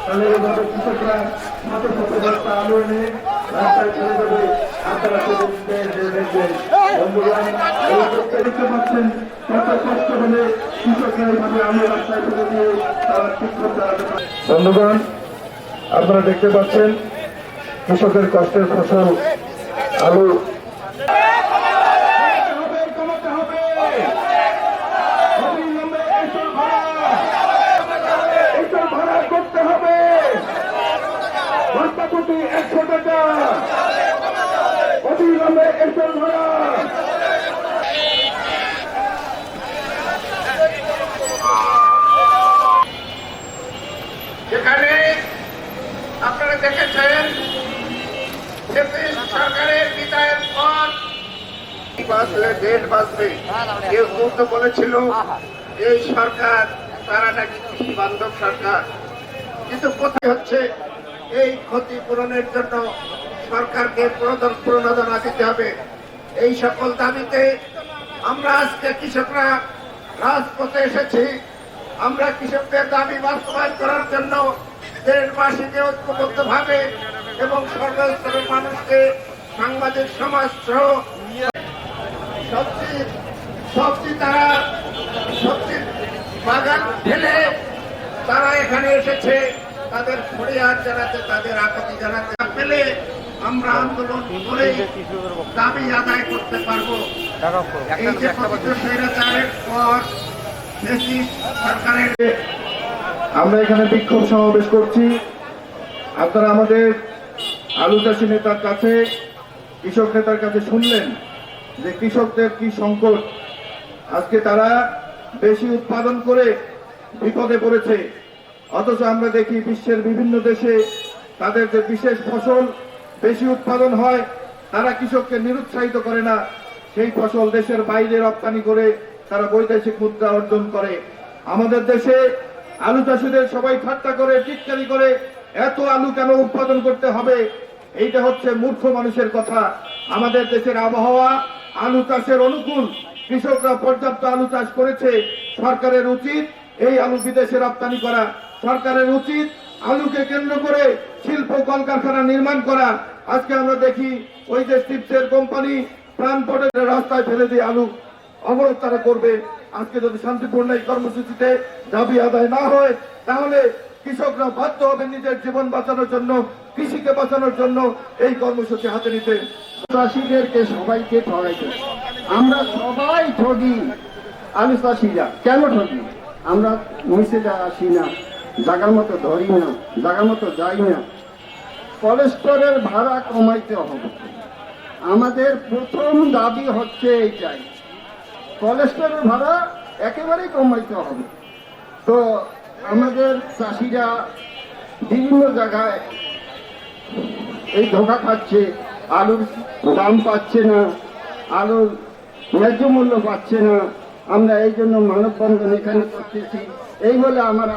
তাহলে এইভাবে কৃষকরা শত শত বস্তা আলু এনে রাস্তায় চলে যাবে। আপনারা দেখবেন বন্ধুগণ, দেখতে পাচ্ছেন কত কষ্ট হলে কৃষকরা এইভাবে আলু রাস্তায় ফেলে দিয়ে তারা ঠিক করতে পারে। বন্ধুগণ, আপনারা দেখতে পাচ্ছেন কৃষকের কষ্টের ফসল আলু। করতে হবে 100 টাকা অবিলম্বে এসব ভাড়া। যেখানে আপনারা দেখেছেন সরকারের বিদায়ের পর বাঁচলে দেশ বাঁচবে। কেউ তো বলেছিল এই সরকার তারা নাকি কৃষি বান্ধব সরকার, কিন্তু কোথায় হচ্ছে এই ক্ষতিপূরণের জন্য সরকারকে প্রণোদনা দিতে হবে। এই সকল দাবিতে আমরা আজকে কৃষকরা রাজপথে এসেছি। আমরা কৃষকদের দাবি বাস্তবায়ন করার জন্য দেশবাসীকে ঐক্যবদ্ধভাবে এবং সর্বস্তরের মানুষকে, সাংবাদিক সমাজ সহ সবজির বাগান ফেলে তারা এখানে এসেছে তাদের ফরিয়াদ জানাতে, তাদের আপত্তি জানাতে পেলে আমরা আন্দোলন করে দাবি আদায় করতে পারবো। এই যে স্বৈরাচারের পর সরকারের আমরা এখানে বিক্ষোভ সমাবেশ করছি। আপনারা আমাদের আলু চাষী নেতার কাছে, কৃষক নেতার কাছে শুনলেন যে কৃষকদের কি সংকট। আজকে তারা বেশি উৎপাদন করে বিপদে পড়েছে, অথচ আমরা দেখি বিশ্বের বিভিন্ন দেশে তাদের যে বিশেষ ফসল বেশি উৎপাদন হয় তারা কৃষককে নিরুৎসাহিত করে না, সেই ফসল দেশের বাইরে রপ্তানি করে তারা বৈদেশিক মুদ্রা অর্জন করে। আমাদের দেশে আলু চাষীদের সবাই ঠাট্টা করে, টিটকারি করে, এত আলু কেন উৎপাদন করতে হবে? এইটা হচ্ছে মূর্খ মানুষের কথা। আমাদের দেশের আবহাওয়া আলু চাষের অনুকূল, কৃষকরা পর্যাপ্ত আলু চাষ করেছে। সরকারের উচিত এই আলু বিদেশে রপ্তানি করা। সরকারের উচিত আলুকে কেন্দ্র করে শিল্প কলকারখানা নির্মাণ করা। আজকে আমরা দেখি ওই যে চিপসের কোম্পানি প্রাণপটে রাস্তায় ফেলে দিয়ে আলু অবরোধ তারা করবে। আজকে যদি শান্তিপূর্ণ এই কর্মসূচিতে দাবি আদায় না হয় তাহলে কৃষকরা বাধ্য হবে নিজের জীবন বাঁচানোর জন্য, কৃষিকে বাঁচানোর জন্য এই কর্মসূচি হাতে নিতে। চাষিদেরকে সবাইকে ঠগাইতে, আমরা সবাই ঠগি। আলু চাষিরা কেন ঠগি? আমরা নিচে আসি না, জায়গার মতো ধরি না, জায়গার মতো যাই না। কলেস্টরের ভাড়া কমাইতে হবে। আমাদের প্রথম দাবি হচ্ছে এইটাই, কলেস্টরের ভাড়া একেবারেই কমাইতে হবে। তো আমাদের চাষিরা বিভিন্ন জায়গায় এই ধোঁকা খাচ্ছে, আলুর দাম পাচ্ছে না, আলুর ন্যায্য মূল্য পাচ্ছে না। আমরা এই জন্য মানববন্ধন এখানে করতেছি। এই বলে আমার